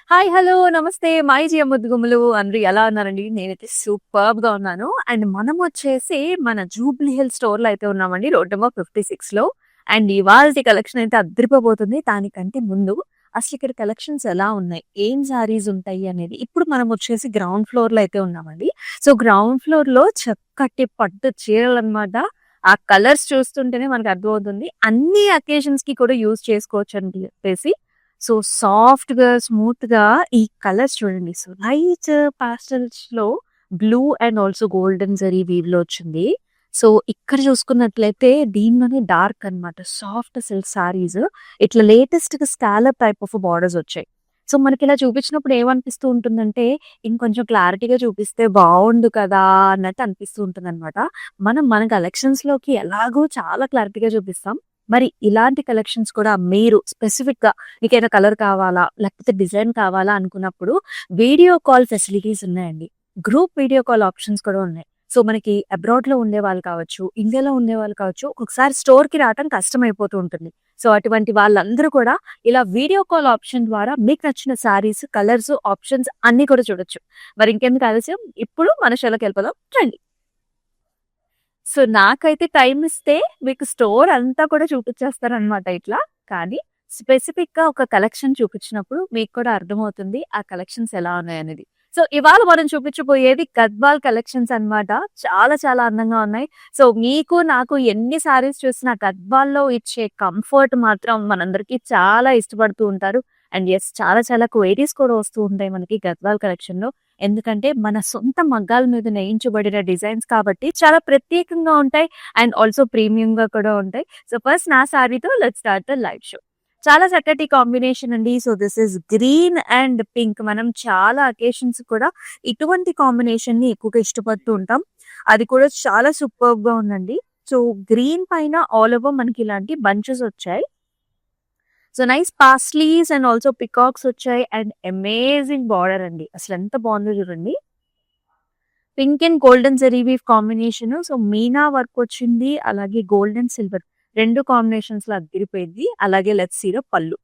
Hi! Hello! నమస్తే. My GM ముద్దుగుమ్మలు అందరూ ఎలా ఉన్నారండి? నేనైతే సూపర్బ్‌గా ఉన్నాను. అండ్ మనమొచ్చేసి మన జూబ్లీ హిల్స్ స్టోర్‌లో అయితే ఉన్నామండి. రోడ్ నంబర్ 56లో. అండ్ ఇవాల్టి కలెక్షన్ అయితే అద్రిపోబోతుంది. దానికంటే ముందు అసలిక్కడ కలెక్షన్స్ ఎలా ఉన్నాయి? ఏం శారీస్ ఉంటాయి అనేది ఇప్పుడు మనమొచ్చేసి గ్రౌండ్ ఫ్లోర్‌లో అయితే ఉన్నామండి. సో, గ్రౌండ్ ఫ్లోర్‌లో చక్కటి పట్టు చీరలనమాట. ఆ కలర్స్ చూస్తుంటేనే మనకు అర్థమవుతుంది. అన్ని అకేషన్స్‌కి కూడా యూజ్ చేసుకోవచ్చని చెప్పేసి సో సాఫ్ట్‌గా, స్మూత్‌గా ఈ కలర్స్ చూడండి. సో లైట్ పాస్టల్స్‌లో blue and also golden zari వీవ్‌లో వచ్చింది. సో ఇక్కడ చూసుకున్నట్లయితే దీనిలోనే డార్క్ అన్నమాట. Soft silk saris. ఇట్లా లేటెస్ట్‌గా స్కాలప్ టైప్ ఆఫ్ బోర్డర్స్ వచ్చాయి. సో మనకిలా చూపించినప్పుడు ఏమనిపిస్తూ ఉంటుందంటే, ఇంకొంచెం క్లారిటీగా చూపిస్తే బావుండు కదా! అన్నట్టు అనిపిస్తూ ఉంటుందన్నమాట. మనం మన కలెక్షన్స్‌లోకి ఎలాగో చాలా క్లారిటీగా చూపిస్తాం. మరి ఇలాంటి కలెక్షన్స్ కూడా మీరు స్పెసిఫిక్‌గా మీకేమైనా కలర్ కావాలా? లేకపోతే డిజైన్ కావాలా? అనుకున్నప్పుడు వీడియో కాల్ ఫెసిలిటీస్ ఉన్నాయండి. గ్రూప్ వీడియో కాల్ ఆప్షన్స్ కూడా ఉన్నాయి. సో, మనకి అబ్రాడ్‌లో ఉండేవాళ్ళు కావచ్చు, ఇండియాలో ఉండేవాళ్ళు కావచ్చు, ఒక్కొక్కసారి స్టోర్‌కి రావటం కష్టమైపోతూ ఉంటుంది. సో, అటువంటి వాళ్ళందరూ కూడా ఇలా వీడియో కాల్ ఆప్షన్ ద్వారా మీకు నచ్చిన శారీస్, కలర్స్, ఆప్షన్స్ అన్నీ కూడా చూడొచ్చు. మరి ఇంకెందుకు ఆలస్యం? ఇప్పుడు మన షోలోకెళ్ళిపోదాం రండి. సో, నాకైతే టైమ్ ఇస్తే మీకు స్టోర్ అంతా కూడా చూపిచ్చేస్తాననమాట ఇట్లా. కానీ స్పెసిఫిక్‌గా ఒక కలెక్షన్ చూపించినప్పుడు మీకు కూడా అర్థమవుతుంది ఆ కలెక్షన్స్ ఎలా ఉన్నాయనేది. సో, ఇవాళ మనం చూపించబోయేది గద్వాల్ కలెక్షన్స్ అన్నమాట. చాలా చాలా అందంగా ఉన్నాయి. సో, మీకు నాకు ఎన్ని సారీస్ చూసినా గద్వాల్‌లో ఇచ్చే కంఫర్ట్ మాత్రం మనందరికీ చాలా ఇష్టపడుతూ ఉంటారు. అండ్ యెస్ చాలా చాలా క్వెరీస్ కూడా వస్తూ ఉంటాయి మనకి గద్వాల్ కలెక్షన్‌లో. ఎందుకంటే మన సొంత మగ్గాల మీద నేయించబడిన డిజైన్స్ కాబట్టి చాలా ప్రత్యేకంగా ఉంటాయి. అండ్ ఆల్సో ప్రీమియంగా కూడా ఉంటాయి. సో, ఫస్ట్ నా సారీతో let's start the live show. చాలా చక్కటి కాంబినేషన్ అండి. So, this is green and pink. మనం చాలా అకేషన్స్ కూడా ఇటువంటి కాంబినేషన్‌ని ఎక్కువగా ఇష్టపడుతూ ఉంటాం. అది కూడా చాలా సూపర్బ్‌గా ఉందండి. సో, గ్రీన్ పైన ఆల్ ఓవర్ మనకి ఇలాంటి బంచెస్ వచ్చాయి. So, nice paisleys and also peacocks వచ్చాయి. అండ్ అమేజింగ్ బార్డర్ అండి. అసలెంత బావుందో చూడండి. Pink and golden zari weave combination. So, meena work వచ్చింది. అలాగే గోల్డ్ అండ్ సిల్వర్ 2 కాంబినేషన్స్‌లో అద్దిరిపోయింది. అలాగే let's see the pallu.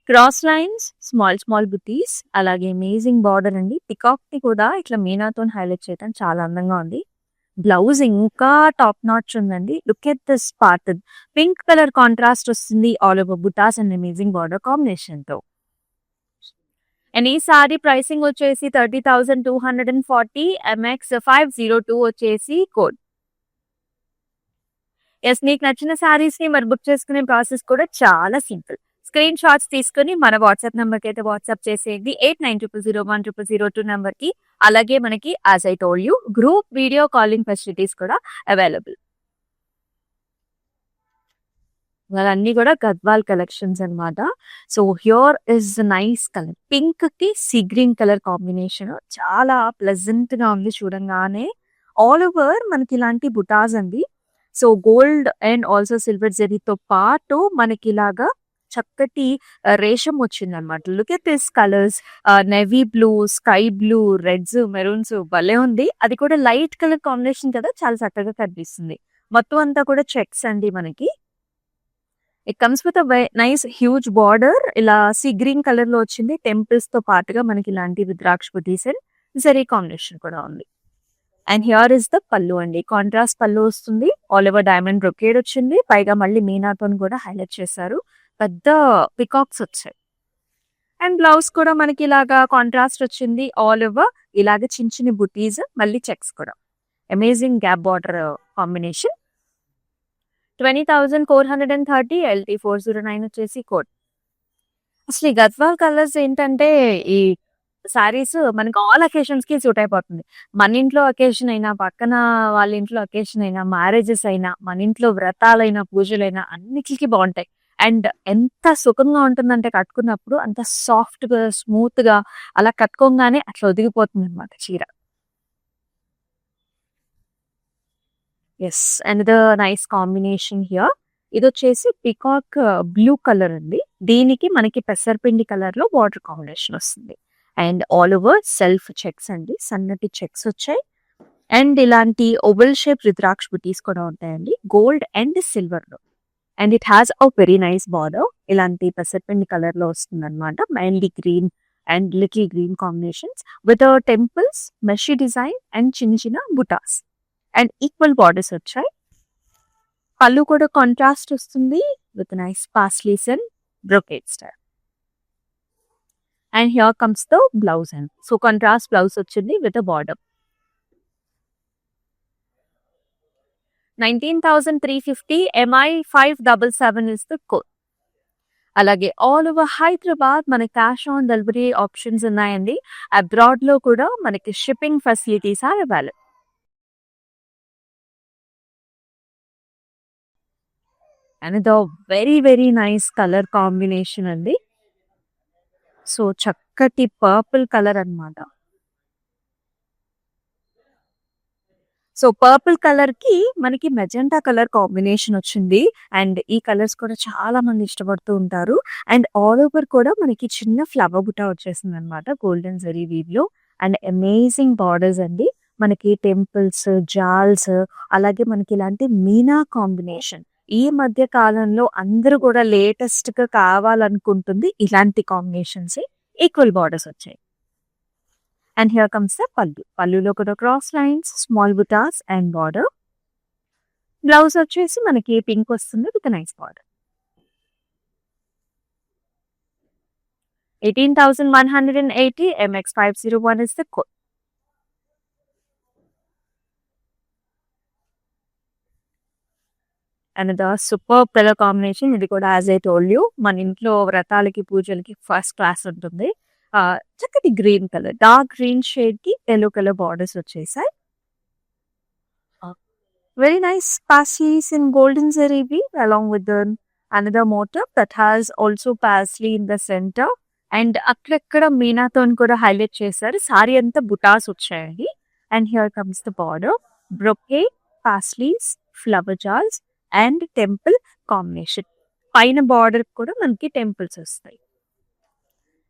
Cross lines, small small butis అలాగే అమేజింగ్ బార్డర్ అండి. పికాక్‌ని కూడా ఇట్లా మీనాతోని హైలైట్ చేయడం చాలా అందంగా ఉంది. బ్లౌజ్ ఇంకా టాప్ నాచ్ ఉందండి. Look at this part. Pink colour contrast వస్తుంది. All over butas and amazing border కాంబినేషన్‌తో. అండ్ ఈ సారీ ప్రైసింగ్ వచ్చేసి 30,240 ఎంఎక్స్ 502 వచ్చేసి కోడ్. యెస్ మీకు నచ్చిన సారీస్‌ని మరి బుక్ చేసుకునే ప్రాసెస్ కూడా చాలా సింపుల్. స్క్రీన్ షాట్స్ తీసుకొని మన వాట్సాప్ నంబర్‌కి అయితే వాట్సాప్ చేసేయండి. 8900010002 నంబర్‌కి. అలాగే మనకి as I told you group video calling facilities కూడా అవైలబుల్. ఇవన్నీ కూడా గద్వాల్ కలెక్షన్స్ అన్నమాట. So, here is nice colour. పింక్‌కి సీ గ్రీన్ కలర్ కాంబినేషన్ చాలా ప్లెజెంట్‌గా ఉంది చూడంగానే. ఆల్ ఓవర్ మనకి ఇలాంటి బుటాస్ అండి. So, gold and also silver జరీతో పాటు మనకిలాగా చక్కటి రేషం వచ్చిందనమాట. Look at this colours navy blue, sky blue, reds, maroons భలే ఉంది. అది కూడా లైట్ కలర్ కాంబినేషన్ కదా! చాలా చక్కగా కనిపిస్తుంది. మొత్తం అంతా కూడా చెక్స్ అండి మనకి. It comes with a nice huge border. ఇలా సీ గ్రీన్ కలర్‌లో వచ్చింది. టెంపుల్స్‌తో పాటుగా మనకి ఇలాంటి రుద్రాక్ష బుటీస్ అండ్ జరీ కాంబినేషన్ కూడా ఉంది. అండ్ హియర్ ఇస్ ద పల్లు అండి. కాంట్రాస్ట్ పల్లు వస్తుంది. ఆల్ ఓవర్ డైమండ్ బ్రొకేడ్ వచ్చింది. పైగా మళ్ళీ మీనాతోని కూడా హైలైట్ చేశారు. పెద్ద పికాక్స్ వచ్చాయి. అండ్ బ్లౌజ్ కూడా మనకి ఇలాగా కాంట్రాస్ట్ వచ్చింది. ఆల్ ఓవర్ ఇలాగ చిన్న చిన్న బుటీస్ మళ్ళీ చెక్స్ కూడా. Amazing gap border combination. 20,430 LT 409 వచ్చేసి కోడ్. అసలు ఈ గద్వాల్ కలర్స్ ఏంటంటే ఈ సారీస్ మనకి ఆల్ అకేషన్స్‌కి సూట్ అయిపోతుంది. మన ఇంట్లో అకేషన్ అయినా, పక్కన వాళ్ళ ఇంట్లో అకేషన్ అయినా, మ్యారేజెస్ అయినా, మన ఇంట్లో వ్రతాలైనా, పూజలైనా అన్నిట్లికి బావుంటాయి. అండ్ ఎంత సుఖంగా ఉంటుందంటే కట్టుకున్నప్పుడు అంత సాఫ్ట్‌గా, స్మూత్‌గా అలా కట్టుకోంగానే అట్లా ఒదిగిపోతుందనమాట చీర. Yes. Another nice combination here. ఇదొచ్చేసి పీకాక్ బ్లూ కలర్ అండి. దీనికి మనకి పెసరపిండి కలర్‌లో బార్డర్ కాంబినేషన్ వస్తుంది. And all over self checks అండి. సన్నటి చెక్స్ వచ్చాయి. అండ్ ఇలాంటి ఓవెల్ షేప్ రుద్రాక్ష బుటీస్ కూడా ఉంటాయండి. గోల్డ్ అండ్ సిల్వర్‌లో. And it has a very nice border. ఇలాంటి పెసరపిండి కలర్ లో వస్తుంది అనమాట. Mildly green and little green combinations with temples, మెషీ డిజైన్ అండ్ చిన్న చిన్న బుటాస్ అండ్ ఈక్వల్ బార్డర్స్ వచ్చాయి. పళ్ళు కూడా కాంట్రాస్ట్ వస్తుంది with nice paisleys and brocade style. And here comes the blouse and so contrast blouse వచ్చింది with a border. 19,350 MI 577 is the code. అలాగే all over Hyderabad మన క్యాష్ ఆన్ డెలివరీ ఆప్షన్స్ ఉన్నాయండి. Abroad లో కూడా మనకి shipping facilities are available. And the very nice colour combination అండి. So చక్కటి purple colour అన్నమాట. సో పర్పుల్ కలర్ కి మనకి మెజెంటా కలర్ కాంబినేషన్ వచ్చింది. అండ్ ఈ కలర్స్ కూడా చాలా మంది ఇష్టపడుతూ ఉంటారు. అండ్ ఆల్ ఓవర్ కూడా మనకి చిన్న ఫ్లవర్ బుట్ట వచ్చేసింది అనమాట గోల్డెన్ జరీ వీవ్ లో. అండ్ అమేజింగ్ బార్డర్స్ అండి. మనకి టెంపుల్స్, జాల్స్, అలాగే మనకి ఇలాంటి మీనా కాంబినేషన్. ఈ మధ్య కాలంలో అందరూ కూడా లేటెస్ట్ గా కావాలనుకుంటుంది ఇలాంటి కాంబినేషన్స్. ఈక్వల్ బార్డర్స్ వచ్చాయి. And here comes the pallu. పల్లులో కూడా cross lines, small butas and border. Blouse వచ్చేసి మనకి పింక్ వస్తుంది with nice border. 18,180 MX 501 is the code. And super colour combination. ఇది కూడా యాజ్ ఐ టోల్డ్ యూ మన ఇంట్లో వ్రతాలకి, పూజలకి ఫస్ట్ క్లాస్ ఉంటుంది. చక్కటి green colour, dark green shade కి ఎల్లో కలర్ బార్డర్స్ వచ్చేసాయి. Very nice paisleys in golden zari weave along with another motif that has also parsley in the center. And అక్కడక్కడ మీనాతో కూడా హైలైట్ చేశారు. సారీ అంతా బుటాస్ వచ్చాయండి. And here comes the border, brocade, paisleys, flower jaals and temple combination. పైన border కూడా మనకి temples వస్తాయి.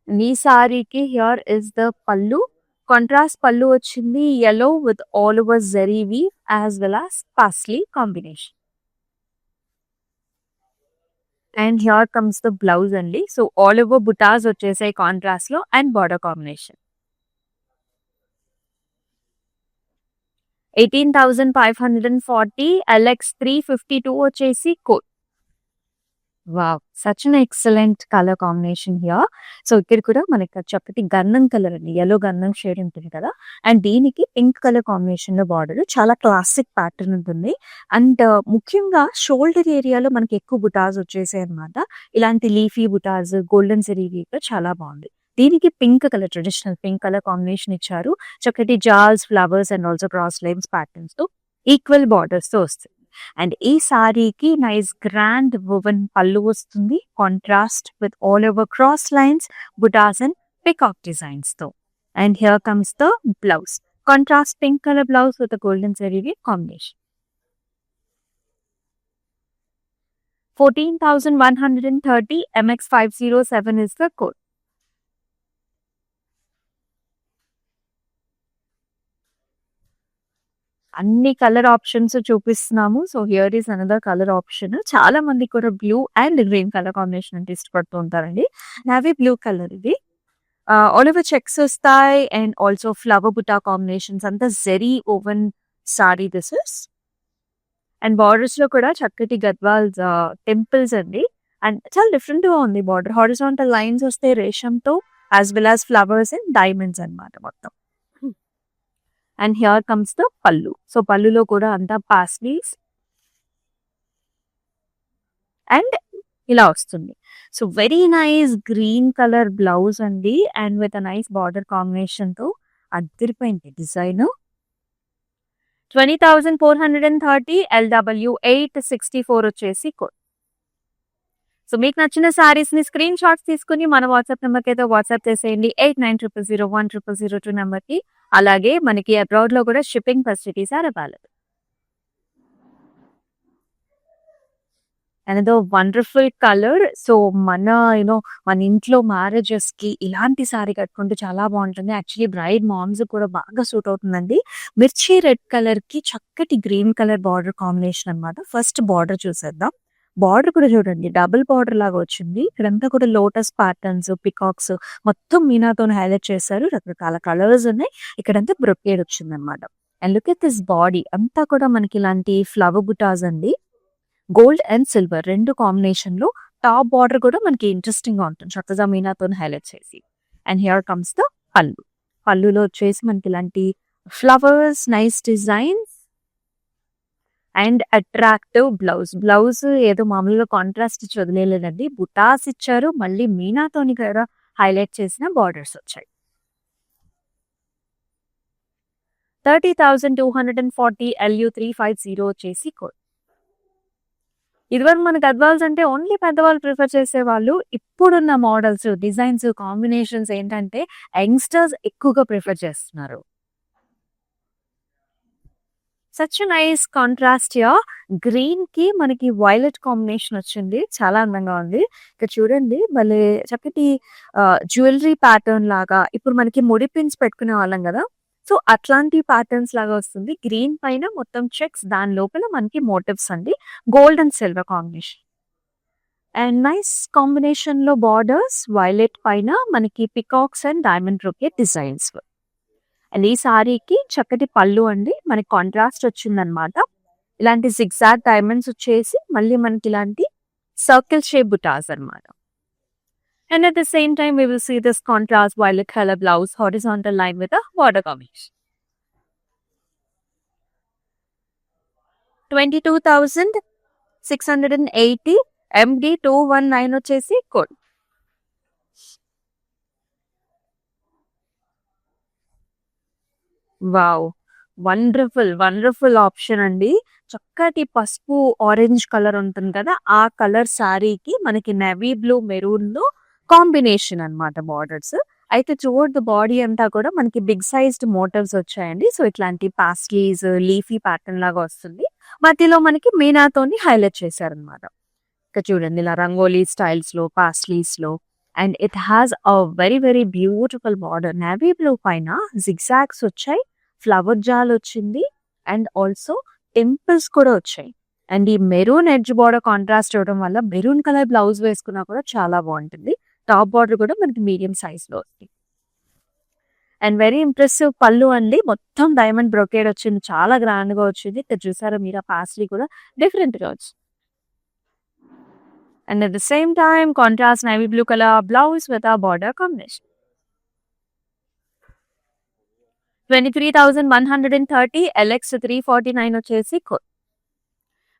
ఈ సారీకి here is the pallu. Contrast pallu వచ్చింది yellow with all over zari weave as well as parsley combination. And here comes the blouse అండి. So all over బుటాస్ వచ్చేసాయి contrast లో అండ్ బార్డర్ కాంబినేషన్. 18,540 LX 352 వచ్చేసి code. Wow, such an excellent colour combination here. So ఇక్కడ కూడా మనకి చక్కటి గంధం colour అండి, ఎల్లో గంధం షేడ్ ఉంటుంది కదా. అండ్ దీనికి పింక్ కలర్ కాంబినేషన్ లో బార్డర్ చాలా క్లాసిక్ ప్యాటర్న్ ఉంటుంది. అండ్ ముఖ్యంగా షోల్డర్ ఏరియాలో మనకి ఎక్కువ బుటాస్ వచ్చేసాయి అనమాట. ఇలాంటి leafy butas, golden zari weave చాలా బాగుంది. దీనికి pink colour, traditional pink colour combination ఇచ్చారు. చక్కటి jaals, flowers and also cross lines patterns తో ఈక్వల్ బార్డర్స్ తో వస్తుంది. అండ్ ఈ సారీకి నైస్ గ్రాండ్ వువెన్ పళ్ళు వస్తుంది, contrast with all over cross lines, butas and peacock designs తో. And here comes the blouse, contrast pink colour blouse with golden zari combination. 14,130 MX 507 is the code. అన్ని colour options చూపిస్తున్నాము. So here is another colour option. చాలా మంది కూడా blue and green colour combination అంటే ఇష్టపడుతూ ఉంటారండి. Navy blue colour ఇది. All over checks వస్తాయి and also flower buta combinations. అంతా zari oven sari this is. And borders లో కూడా చక్కటి గద్వాల్స్ టెంపుల్స్ అండి. అండ్ చాలా డిఫరెంట్ గా ఉంది బార్డర్. హారిజాంటల్ లైన్స్ వస్తాయి రేషంతో, as well as flowers and diamonds అన్నమాట మొత్తం. And here comes the pallu. So పల్లులో కూడా అంతా పాస్లీస్ అండ్ ఇలా వస్తుంది. So very nice green colour blouse అండి. And with nice border combination తో అదిరిపోయింది డిజైన్. 20,430 LW 864 వచ్చేసి కోడ్. సో మీకు నచ్చిన సారీస్ ని స్క్రీన్ షాట్స్ తీసుకుని మన వాట్సాప్ నెంబర్కి అయితే వాట్సాప్ చేసేయండి. 8900010002 నెంబర్ కి. అలాగే మనకి అబ్రాడ్ లో కూడా shipping facilities are available. And wonderful colour. So మన మన ఇంట్లో మ్యారేజెస్ కి ఇలాంటి సారీ కట్టుకుంటే చాలా బాగుంటుంది. యాక్చువల్లీ బ్రైడ్ మామ్స్ కూడా బాగా సూట్ అవుతుందండి. మిర్చి రెడ్ కలర్ కి చక్కటి గ్రీన్ కలర్ బార్డర్ కాంబినేషన్ అన్నమాట. ఫస్ట్ బార్డర్ చూసేద్దాం. బార్డర్ కూడా చూడండి డబుల్ బార్డర్ లాగా వచ్చింది. ఇక్కడంతా కూడా లోటస్ ప్యాటర్న్స్, పికాక్స్ మొత్తం మీనాతోని హైలైట్ చేశారు. రకరకాల కలర్స్ ఉన్నాయి. ఇక్కడంతా బ్రొకేడ్ వచ్చిందనమాట. And look at this body అంతా కూడా మనకి ఇలాంటి ఫ్లవర్ బుటాస్ అండి. గోల్డ్ అండ్ సిల్వర్ 2 కాంబినేషన్‌లో టాప్ బార్డర్ కూడా మనకి ఇంట్రెస్టింగ్‌గా ఉంటుంది. చక్కగా మీనాతోని హైలైట్ చేసి. అండ్ హియర్ కమ్స్ ద పల్లు. పల్లులో వచ్చేసి మనకి ఇలాంటి flowers, nice designs and attractive blouse. Blouse ఏదో మామూలుగా కాంట్రాస్ట్ ఇచ్చి వదిలేయలేదండి. బుటాస్ ఇచ్చారు. మళ్ళీ మీనాతోని కూడా హైలైట్ చేసిన బార్డర్స్ వచ్చాయి. 30,240 LU350 వచ్చేసి కోడ్. ఇదివరకు మనకు గద్వాల్స్ అంటే ఓన్లీ పెద్దవాళ్ళు ప్రిఫర్ చేసేవాళ్ళు. ఇప్పుడున్న మోడల్స్, డిజైన్స్, కాంబినేషన్స్ ఏంటంటే యంగ్‌స్టర్స్ ఎక్కువగా ప్రిఫర్ చేస్తున్నారు. Such nice contrast here. గ్రీన్‌కి మనకి వైలెట్ కాంబినేషన్ వచ్చింది. చాలా అందంగా ఉంది. ఇక్కడ చూడండి భలే చక్కటి జ్యువెల్లరీ ప్యాటర్న్ లాగా ఇప్పుడు మనకి ముడి పిన్స్ పెట్టుకునే వాళ్ళం గదా! సో, అట్లాంటి ప్యాటర్న్స్ లాగా వస్తుంది. గ్రీన్ పైన మొత్తం చెక్స్ దాని లోపల మనకి మోటివ్స్ అండి. Gold and silver combination. And nice కాంబినేషన్‌లో బార్డర్స్ వైలెట్ పైన మనకి peacocks and diamond brocade designs. And ఈ సారీకి చక్కటి పళ్ళు అండి. మనకి కాంట్రాస్ట్ వచ్చిందనమాట. ఇలాంటి జిగ్‌జాగ్ డైమండ్స్ వచ్చేసి మళ్ళీ మనకి ఇలాంటి సర్కిల్ షేప్ బుటాస్ అనమాట. And at the same time, we will see this contrast violet color blouse, horizontal line with a border combination. 22,680 MD219 వచ్చేసి కోడ్. వావ్! వండర్‌ఫుల్ ఆప్షన్ అండి. చక్కటి పసుపు, ఆరెంజ్ కలర్ ఉంటుంది కదా! ఆ కలర్ సారీకి మనకి నేవీ బ్లూ, మెరూన్‌లో కాంబినేషన్ అన్నమాట బార్డర్స్. అయితే టువర్డ్ ద బాడీ అంతా కూడా మనకి బిగ్ సైజ్డ్ మోటివ్స్ వచ్చాయండి. సో, ఇట్లాంటి పాస్లీస్, లీఫీ ప్యాటర్న్ లాగా వస్తుంది. మధ్యలో మనకి మీనాతోని హైలైట్ చేశారనమాట. ఇక్కడ చూడండి ఇలా రంగోలీ స్టైల్స్‌లో, పాస్లీస్‌లో and it has a very beautiful border. Navy blue పైన జిగ్‌జాగ్స్ వచ్చాయి. ఫ్లవర్ జాల్ వచ్చింది. అండ్ ఆల్సో టెంపుల్స్ కూడా వచ్చాయి. అండ్ ఈ మెరూన్ ఎడ్జ్ బార్డర్ కాంట్రాస్ట్ ఇవ్వడం వల్ల మెరూన్ కలర్ బ్లౌజ్ వేసుకున్నా కూడా చాలా బాగుంటుంది. టాప్ బార్డర్ కూడా మనకి మీడియం సైజ్‌లో ఉంది. అండ్ వెరీ ఇంప్రెసివ్ పళ్ళు అండి. మొత్తం డైమండ్ బ్రొకేడ్ వచ్చింది. చాలా గ్రాండ్‌గా వచ్చింది. ఇక్కడ చూసారా మీరు ఆ పాస్లీ కూడా డిఫరెంట్‌గా వచ్చింది. And at the same time, contrast navy blue color blouse with a border combination. 23,130 LX349 వచ్చేసి కోడ్.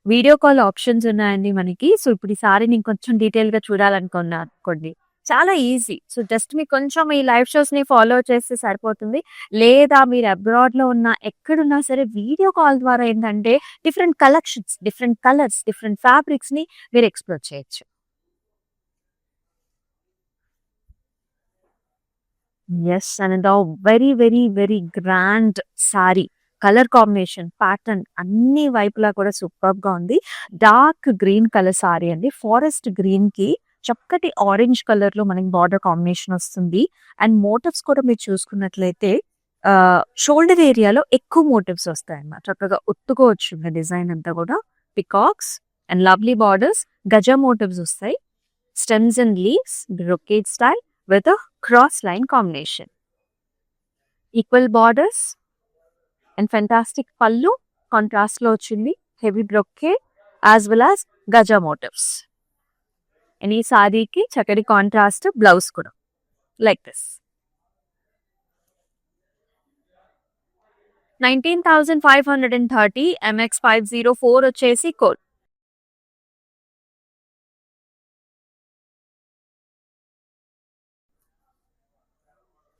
వీడియో కాల్ ఆప్షన్స్ ఉన్నాయండి మనకి. సో, ఇప్పుడు ఈ సారీ నేను కొంచెం డీటెయిల్‌గా చూడాలనుకున్నా అనుకోండి. చాలా ఈజీ. సో, జస్ట్ మీకు కొంచెం ఈ లైవ్ షోస్‌ని ఫాలో చేస్తే సరిపోతుంది. లేదా మీరు అబ్రాడ్‌లో ఉన్న ఎక్కడున్నా సరే వీడియో కాల్ ద్వారా ఏంటంటే different collections, different colours, different ఫ్యాబ్రిక్స్‌ని మీరు ఎక్స్‌ప్లోర్ చేయొచ్చు. Yes. Another very grand sari. Colour combination, pattern అన్ని వైపులా కూడా సూపర్బ్‌గా ఉంది. డార్క్ గ్రీన్ కలర్ సారీ అండి. ఫారెస్ట్ గ్రీన్‌కి చక్కటి ఆరెంజ్ కలర్‌లో మనకి బార్డర్ కాంబినేషన్ వస్తుంది. అండ్ మోటివ్స్ కూడా మీరు చూసుకున్నట్లయితే షోల్డర్ ఏరియాలో ఎక్కువ మోటివ్స్ వస్తాయన్నమాట. చక్కగా ఒత్తుకోవచ్చు డిజైన్ అంతా కూడా. పికాక్స్ అండ్ లవ్లీ బార్డర్స్, గజ మోటివ్స్ వస్తాయి. Stems and leaves, brocade style with a cross line combination. Equal borders and fantastic pallu contrast lo ochindi. Heavy brocade as well as gaja motifs. And ee saree ki chakadi contrast blouse kuda like this. 19,530 MX504 వచ్చేసి code.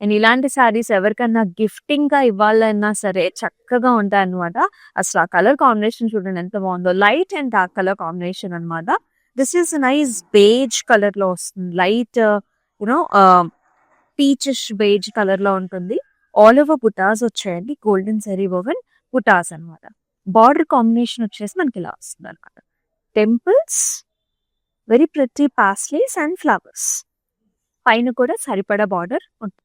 And ఇలాంటి సారీస్ ఎవరికన్నా గిఫ్టింగ్‌గా ఇవ్వాలన్నా సరే చక్కగా ఉంటాయన్నమాట. అసలు ఆ colour combination చూడండి ఎంత బాగుందో. Light and dark colour combination అన్నమాట. దిస్ ఈస్ నైస్ బేజ్ కలర్‌లో వస్తుంది. లైట్ పీచిష్ బేజ్ కలర్‌లో ఉంటుంది. ఆల్ ఓవర్ బుటాస్ వచ్చాయండి. గోల్డెన్ జరీ వోవెన్ బుటాస్ అన్నమాట. బార్డర్ కాంబినేషన్ వచ్చేసి మనకి ఇలా వస్తుందన్నమాట. Temples, very pretty paisleys and flowers. పైన కూడా సరిపడా బార్డర్ ఉంటుంది.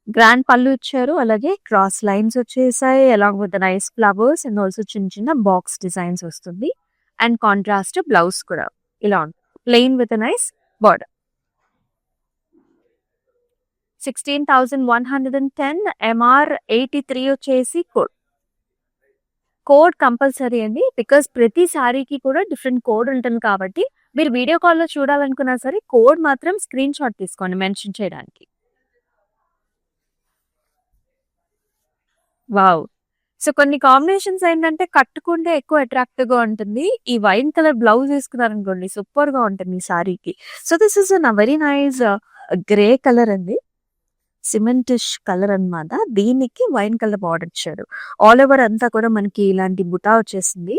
గ్రాండ్ పళ్ళు ఇచ్చారు. అలాగే క్రాస్ లైన్స్ వచ్చేసాయి. Along with nice flowers and also చిన్న బాక్స్ డిజైన్స్ వస్తుంది. అండ్ కాంట్రాస్ట్ బ్లౌజ్ కూడా ఇలా ఉంటుంది. Plain with nice border. 16,110 MR 83 వచ్చేసి కోడ్ కంపల్సరీ అండి. బికాస్ ప్రతి సారీకి కూడా డిఫరెంట్ కోడ్ ఉంటుంది కాబట్టి మీరు వీడియో కాల్‌లో చూడాలనుకున్నా సరే కోడ్ మాత్రం స్క్రీన్ షాట్ తీసుకోండి మెన్షన్ చేయడానికి. వావ్! సో, కొన్ని కాంబినేషన్స్ ఏంటంటే కట్టుకుంటే ఎక్కువ అట్రాక్టివ్‌గా ఉంటుంది. ఈ వైన్ కలర్ బ్లౌజ్ ఏసుకున్నారనుకోండి సూపర్‌గా ఉంటుంది ఈ సారీకి. So, this is very nice grey colour అండి. సిమెంటిష్ కలర్ అన్నమాట. దీనికి వైన్ కలర్ బార్డర్ ఇచ్చారు. ఆల్ ఓవర్ అంతా కూడా మనకి ఇలాంటి బుటా వచ్చేసింది.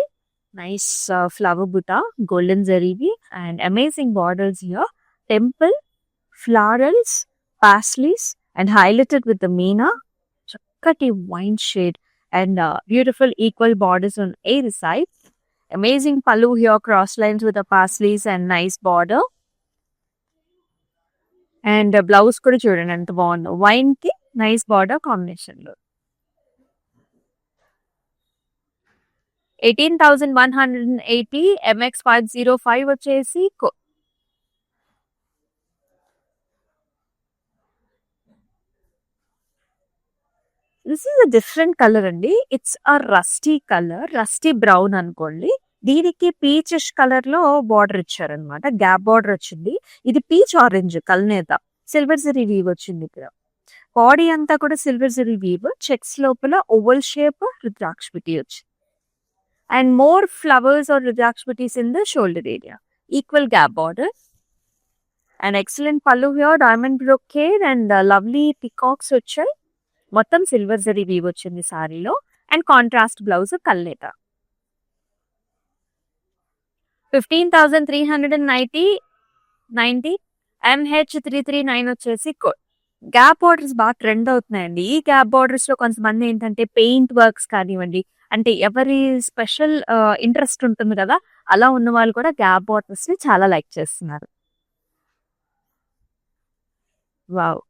నైస్ ఫ్లవర్ బుటా, గోల్డెన్ జరీవి and amazing borders here. Temple, florals, paisleys and highlighted with the meena. చక్కటి wine shade and beautiful equal borders on either side. Amazing pallu here, cross lines with the paisleys and nice border. And blouse kuda chudandi enta baagundo. Wine ki nice border combination lo. 18,180 MX 505 వచ్చేసి this is a different colour అండి. It's a rusty colour, rusty brown అనుకోండి. దీనికి peachish colour లో border ఇచ్చారనమాట. Gap border వచ్చింది. ఇది peach orange కల్నేత. Silver zari weave వచ్చింది ఇక్కడ. బాడీ అంతా కూడా సిల్వర్ జరీ వీవ్. చెక్స్ లోపల ఓవల్ షేప్ రుద్రాక్షపిటి వచ్చింది. అండ్ మోర్ ఫ్లవర్స్ ఆర్ రుద్రాక్షపిటీస్ in the shoulder area. Equal gap border. And excellent pallu here, diamond brocade and lovely peacocks వచ్చాయి. మొత్తం సిల్వర్ జరీ వీవ్ వచ్చింది సారీలో. అండ్ కాంట్రాస్ట్ బ్లౌజ్ కల్నేత. 15,390 MH 339 వచ్చేసి గ్యాప్ బార్డర్స్ బాగా ట్రెండ్ అవుతున్నాయండి. ఈ గ్యాప్ బార్డర్స్ లో కొంతమంది ఏంటంటే పెయింట్ వర్క్స్ కానివ్వండి, అంటే ఎవరి స్పెషల్ ఇంట్రెస్ట్ ఉంటుంది కదా, అలా ఉన్న వాళ్ళు కూడా గ్యాప్ బార్డర్స్ ని చాలా లైక్ చేస్తున్నారు. వావ్!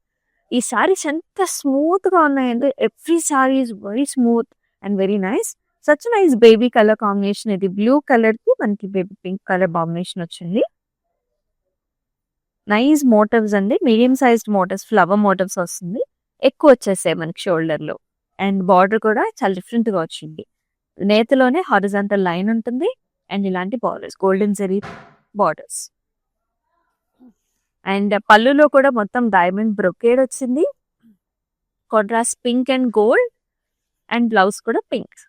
ఈ సారీస్ ఎంత స్మూత్ గా ఉన్నాయంటే every saree is very smooth and very nice. Such nice baby colour combination. ఇది బ్లూ కలర్ కి మనకి బేబీ పింక్ కలర్ కాంబినేషన్ వచ్చింది. నైస్ మోటివ్స్ అండి. Medium sized motifs, flower motifs వస్తుంది. ఎక్కువ వచ్చేసాయి మనకి షోల్డర్ లో. అండ్ బార్డర్ కూడా చాలా డిఫరెంట్ గా వచ్చింది. నేతలోనే హారిజాంటల్ లైన్ ఉంటుంది. అండ్ ఇలాంటి borders, golden zari borders. And పళ్ళులో కూడా మొత్తం డైమండ్ బ్రొకేడ్ వచ్చింది. Contrast pink and gold. And blouse కూడా పింక్.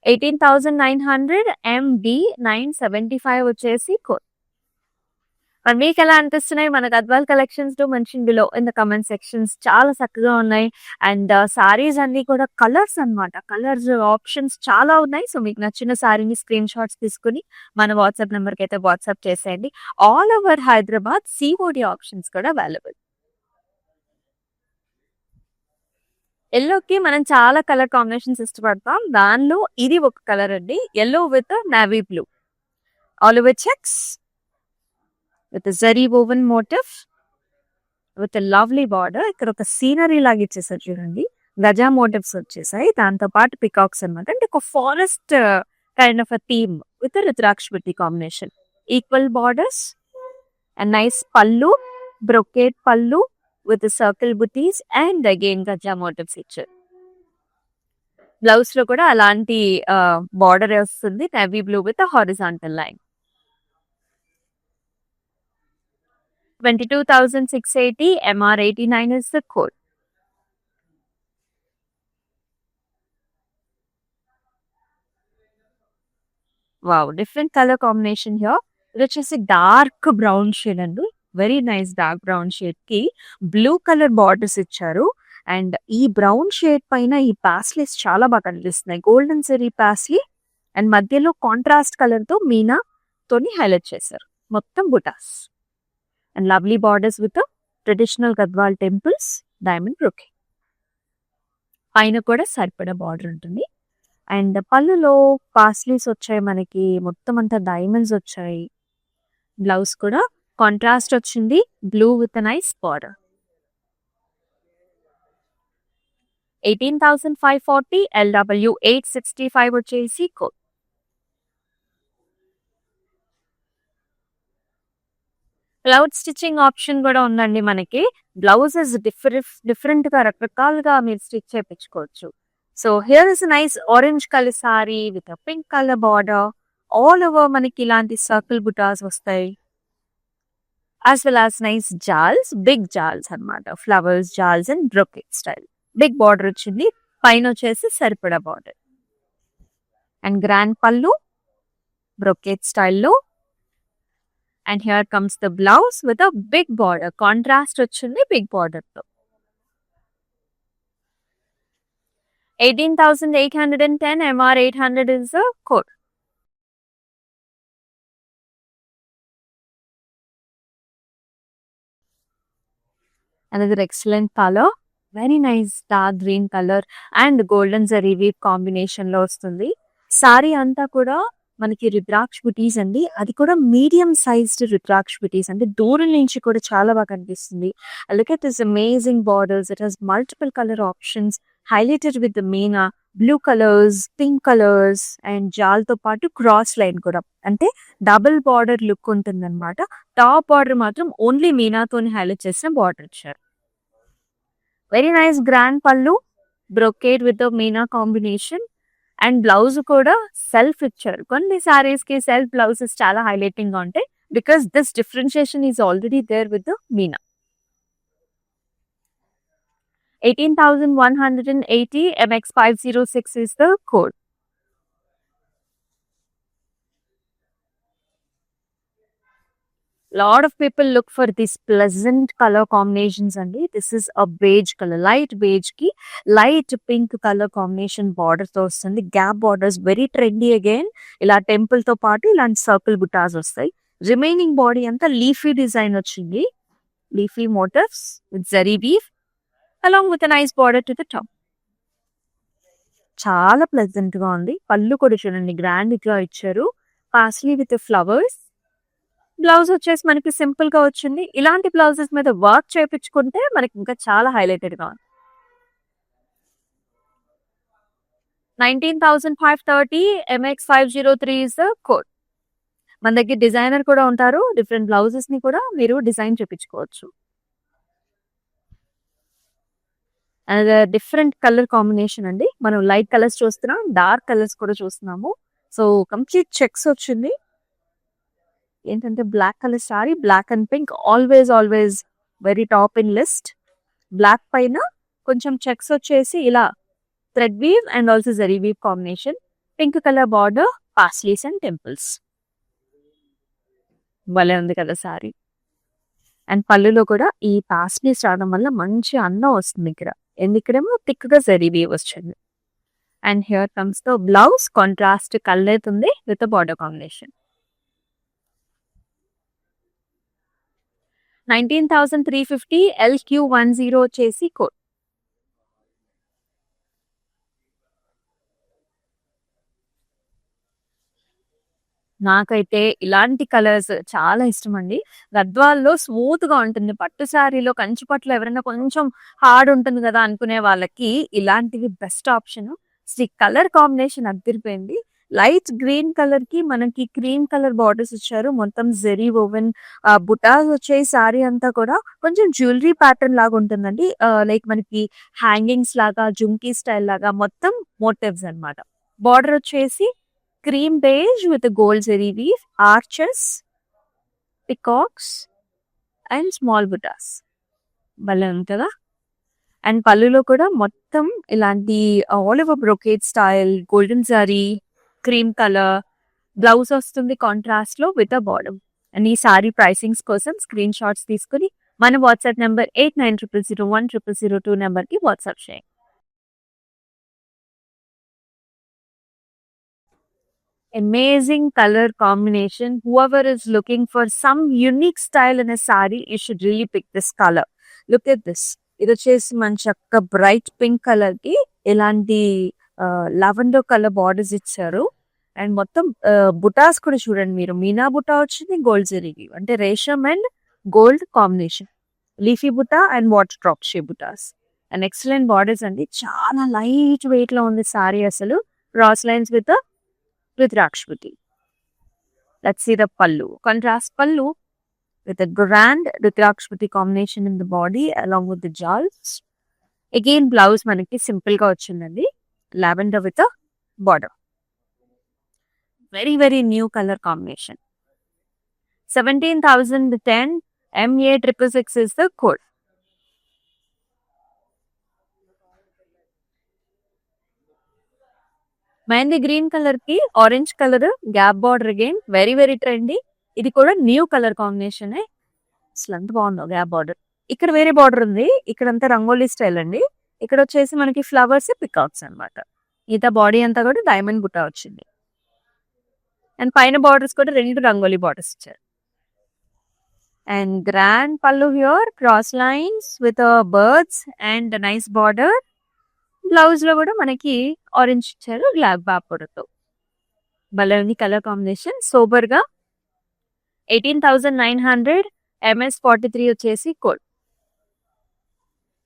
18,900 MB 975 వచ్చేసి మరి మీకు ఎలా అనిపిస్తున్నాయి మన Gadwal collections? To mention below in the comment sections. చాలా చక్కగా ఉన్నాయి. అండ్ సారీస్ అన్ని కూడా కలర్స్ అన్నమాట. కలర్స్ ఆప్షన్స్ చాలా ఉన్నాయి. సో మీకు నచ్చిన సారీని స్క్రీన్ షాట్స్ తీసుకుని మన వాట్సాప్ నెంబర్ కి అయితే వాట్సాప్ చేసేయండి. All over Hyderabad COD options కూడా అవైలబుల్. ఎల్లోకి మనం చాలా కలర్ కాంబినేషన్స్ ఇష్టపడతాం. దానిలో ఇది ఒక కలర్ అండి. Yellow with navy blue, all over checks with zari woven motif with lovely border. ఇక్కడ ఒక సీనరీ లాగా ఇచ్చేసారు చూడండి. గజా మోటివ్స్ వచ్చేసాయి. దాంతో పాటు పికాక్స్ అనమాట. అంటే ఒక forest kind of a theme with రుద్రాక్షపిటి combination. Equal borders and nice pallu, brocade pallu with circle butis and again గజా మోటివ్స్ ఇచ్చారు. బ్లౌజ్ లో కూడా అలాంటి బార్డర్ వస్తుంది. Navy blue with horizontal line. 22,680 MR 89 is the code. Wow, different color combination here. ఇది వచ్చేసి dark brown shade అండి. Very nice dark brown shade కి బ్లూ కలర్ బార్డర్స్ ఇచ్చారు. అండ్ ఈ బ్రౌన్ షేడ్ పైన ఈ పాస్లీస్ చాలా బాగా కనిపిస్తున్నాయి. గోల్డెన్ జరీ పాస్లీ అండ్ మధ్యలో కాంట్రాస్ట్ కలర్ తో మీనా తోని హైలైట్ చేశారు. మొత్తం butas and lovely borders with traditional Gadwal temples, diamond brocade. పైన కూడా సరిపడా బార్డర్ ఉంటుంది. అండ్ పళ్ళులో పాస్లీస్ వచ్చాయి మనకి. మొత్తం అంతా డైమండ్స్ వచ్చాయి. బ్లౌజ్ కూడా కాంట్రాస్ట్ వచ్చింది. Blue with nice border. 18,540 LW 865 వచ్చేసి కోడ్. క్లౌడ్ స్టిచ్చింగ్ ఆప్షన్ కూడా ఉందండి మనకి. బ్లౌజెస్ డిఫరెంట్ గా రకరకాలుగా మీరు స్టిచ్ చేయించుకోవచ్చు. So here is nice orange colour sari with pink colour border. All over మనకి ఇలాంటి సర్కిల్ బుటాస్ వస్తాయి. As well as nice jaals, big jaals అన్నమాట. Flowers jaals and brocade style. Big border వచ్చింది, పైన వచ్చేసి సరిపడా border. And grand pallu brocade స్టైల్లో. And here comes the blouse with a big border. Contrast వచ్చింది big border తో. 18,810 MR 800 is the code. Another excellent color. Very nice dark green color and golden zari weave combination లో వస్తుంది. Sorry అంతా కూడా మనకి రుద్రాక్ష బుటీస్ అండి. అది కూడా మీడియం సైజ్డ్ రుద్రాక్ష బుటీస్, అంటే దూరం నుంచి కూడా చాలా బాగా కనిపిస్తుంది. Look at this amazing borders. It has multiple colour options highlighted with the meena blue colours, pink colours and జాల్తో పాటు క్రాస్ లైన్ కూడా, అంటే డబుల్ బార్డర్ లుక్ ఉంటుంది అనమాట. టాప్ బార్డర్ మాత్రం ఓన్లీ మీనాతోని హైలైట్ చేసిన బార్డర్ ఇచ్చారు. వెరీ నైస్ గ్రాండ్ పళ్ళు, brocade with the Meena combination. And blouse కూడా సెల్ఫ్ ఇచ్చారు. కొన్ని సారీస్ కి సెల్ఫ్ బ్లౌజెస్ చాలా హైలైటింగ్ గా ఉంటాయి because this differentiation is already there with the meena. 18,180 MX 506 is the code. Lot of people look for these pleasant color combinations అండి. This is a beige color, light beige కి light pink color combination border తో వస్తుంది. Gap borders very trendy again. ఇలా temple తో పాటు ఇలాంటి circle butas వస్తాయి. Remaining body అంతా లీఫీ డిజైన్ వచ్చింది. Leafy motifs with zari weave along with nice border to the top. చాలా ప్లెజెంట్ గా ఉంది. పళ్ళు కూడా చూడండి గ్రాండ్ గా ఇచ్చారు. Paisley with flowers. బ్లౌజ్ వచ్చేసి మనకి సింపుల్ గా వచ్చింది. ఇలాంటి బ్లౌజెస్ మీద వర్క్ చేయించుకుంటే మనకి ఇంకా చాలా హైలైటెడ్ గా ఉంది. 19,530 MX 503 is the code. మన దగ్గర డిజైనర్ కూడా ఉంటారు. డిఫరెంట్ బ్లౌజెస్ ని కూడా మీరు డిజైన్ చేయించుకోవచ్చు. డిఫరెంట్ కలర్ కాంబినేషన్ అండి. మనం లైట్ కలర్స్ చూస్తున్నాం, డార్క్ కలర్స్ కూడా చూస్తున్నాము. సో కంప్లీట్ చెక్స్ వచ్చింది. ఏంటంటే black colour saree, black and pink always very top in list. Black పైన కొంచెం చెక్స్ వచ్చేసి ఇలా thread weave and also zari weave combination. Pink colour border, paisleys and temples. భలే ఉంది కదా సారీ. అండ్ పళ్ళులో కూడా ఈ పాస్లీస్ రావడం వల్ల మంచి అందం వస్తుంది ఇక్కడ. ఎందుకడేమో థిక్ గా జరీ వీవ్ వచ్చింది. And here comes the blouse. Contrast colour ఉంది విత్ బార్డర్ కాంబినేషన్. 19,350 LQ10 వచ్చేసి కోడ్. నాకైతే ఇలాంటి కలర్స్ చాలా ఇష్టం అండి. గద్వాల్లో స్మూత్ గా ఉంటుంది. పట్టు శారీలో కంచి పట్టులో ఎవరైనా కొంచెం హార్డ్ ఉంటుంది కదా అనుకునే వాళ్ళకి ఇలాంటివి బెస్ట్ ఆప్షన్. కలర్ కాంబినేషన్ అదిరిపోయింది. లైట్ గ్రీన్ కలర్ కి మనకి క్రీమ్ కలర్ బార్డర్స్ ఇచ్చారు. మొత్తం జెరీ ఓవెన్ బుటాస్ వచ్చే సారీ అంతా కూడా కొంచెం జ్యువెలరీ ప్యాటర్న్ లాగా ఉంటుందండి. లైక్ మనకి హ్యాంగింగ్స్ లాగా, జుంకీ స్టైల్ లాగా మొత్తం మోటివ్స్ అన్నమాట. బార్డర్ వచ్చేసి cream beige with gold zari weave, arches, peacocks and small butas. భలే ఉంది కదా. అండ్ పళ్ళులో కూడా మొత్తం ఇలాంటి all over brocade style, golden zari, cream colour. Blouse వస్తుంది కాంట్రాస్ట్ లో విత్ అ బార్డర్. అండ్ ఈ సారీ ప్రైసింగ్స్ కోసం స్క్రీన్ షాట్స్ తీసుకుని మన వాట్సాప్ నెంబర్ 8900010002 నెంబర్ కి వాట్సాప్ చేయండి. Amazing color combination. Whoever is looking for some unique style in a saree, you should really pick this color. Look at this. ఇది వచ్చేసి మన చక్క బ్రైట్ పింక్ కలర్ కి ఇలాంటి లావెండర్ కలర్ బార్డర్స్ ఇచ్చారు. And మొత్తం బుటాస్ కూడా చూడండి మీరు. మీనా బుటా వచ్చింది, గోల్డ్ జరీ వీవ్, అంటే రేషమ్ and gold combination. Leafy buta and water drop shape butas. And excellent borders అండి. చాలా లైట్ వెయిట్ లో ఉంది సారీ అసలు. క్రాస్ లైన్స్ విత్ రుద్రాక్షపతి. Let's see the pallu. Contrast pallu with a grand Rudrakshpati combination in the body along with the jewels. Again blouse మనకి simple గా వచ్చిందండి. Lavender with border. Very new colour combination. 17,010 MA666 is the code. Mehendi green colour కి orange colour gap border again very trendy. ఇది కూడా new colour combination. అసలు ఎంత బాగుందో gap border. ఇక్కడ వేరే బార్డర్ ఉంది. ఇక్కడంతా రంగోలీ స్టైల్ అండి. ఇక్కడ వచ్చేసి మనకి ఫ్లవర్స్ పికాక్స్ అనమాట. మిగతా బాడీ అంతా కూడా డైమండ్ బుట్ట వచ్చింది. అండ్ పైన బార్డర్స్ కూడా 2 రంగోలీ బార్డర్స్ ఇచ్చారు. అండ్ గ్రాండ్ పల్లు here, cross lines with birds and nice border. Blouse లో కూడా మనకి ఆరెంజ్ ఇచ్చారు గ్లాబ్ బార్డర్తో. భలే ఉంది కలర్ కాంబినేషన్. సోబర్ గా 18,900 MS43 వచ్చేసి కోడ్.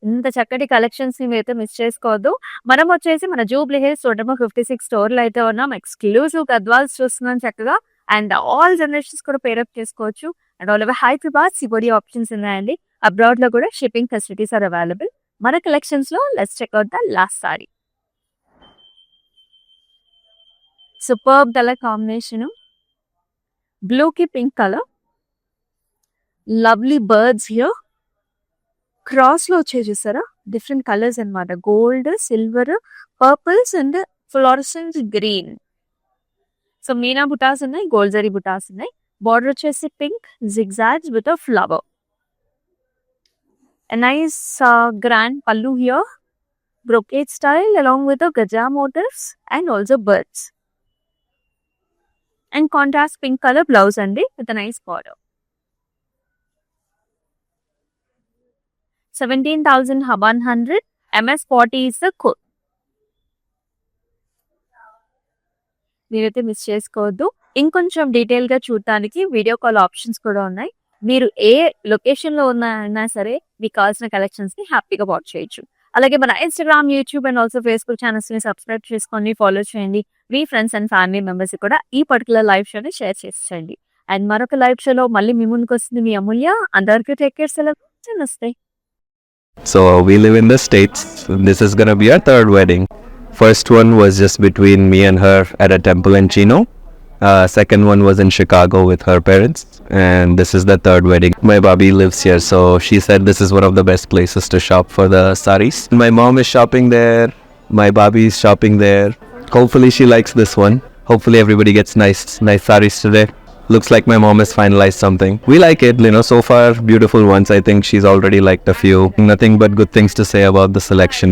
ఇంత చక్కటి కలెక్షన్స్ ని అయితే మిస్ చేసుకోవద్దు. మనం వచ్చేసి మన జూబ్లీ హిల్స్ రోడ్ 56 స్టోర్ లో అయితే ఉన్నాం. ఎక్స్క్లూజివ్ గద్వాల్స్ చూస్తున్నాం చక్కగా. అండ్ ఆల్ జనరేషన్స్ కూడా పేరప్ చేసుకోవచ్చు. అండ్ ఆల్ ఓవర్ హైదరాబాద్ సిబోడి ఆప్షన్స్ ఉన్నాయండి. అబ్రాడ్ లో కూడా షిప్పింగ్ ఫెసిలిటీస్ ఆర్ అవైలబుల్. మన కలెక్షన్స్ లో let's check out the last sari. Superb colour combination. Blue కి pink colour. Lovely birds here. Cross లో వచ్చే చూసారా డిఫరెంట్ కలర్స్ అన్నమాట. Gold, silver, purples and fluorescent green. So meena butas ఉన్నాయి, గోల్డ్ జరీ బుటాస్ ఉన్నాయి. బార్డర్ వచ్చేసి pink zigzags with a flower. A nice grand pallu here, brocade style along with the gaja motifs and also birds. And contrast pink color blouse and with a nice border. 17,100 MS40 is the code. మీరైతే miss చేసుకోవద్దు. ఇంకొంచెం detail గా చూడటానికి video call options కూడా ఉన్నాయి. మీరు ఏ location లో ఉన్నా సరే మీకు కావాల్సిన కలెక్షన్స్ ని హ్యాపీగా వాచ్ చేయొచ్చు. అలాగే మన Instagram, YouTube and also Facebook channels ని సబ్స్క్రైబ్ చేసుకోండి, ఫాలో చేయండి. మీ ఫ్రెండ్స్ అండ్ ఫ్యామిలీ మెంబర్స్ కూడా ఈ పర్టికులర్ లైవ్ షోని షేర్ చేసేయండి. అండ్ మరొక లైవ్ షోలో మళ్ళీ మీ ముందుకు వస్తుంది మీ అమూల్య. అందరికీ టేక్ కేర్, సెలవు, నమస్తే. So we live in the States. This is gonna be our third wedding. First one was just between me and her at a temple in Chino. Second one was in Chicago with her parents. And this is the third wedding. My Bobby lives here, so she said this is one of the best places to shop for the saris. My mom is shopping there. My Bobby is shopping there. Hopefully she likes this one. Hopefully everybody gets nice saris today. Looks like my mom has finalized something. We like it, so far beautiful ones. I think she's already liked a few. Nothing but good things to say about the selection,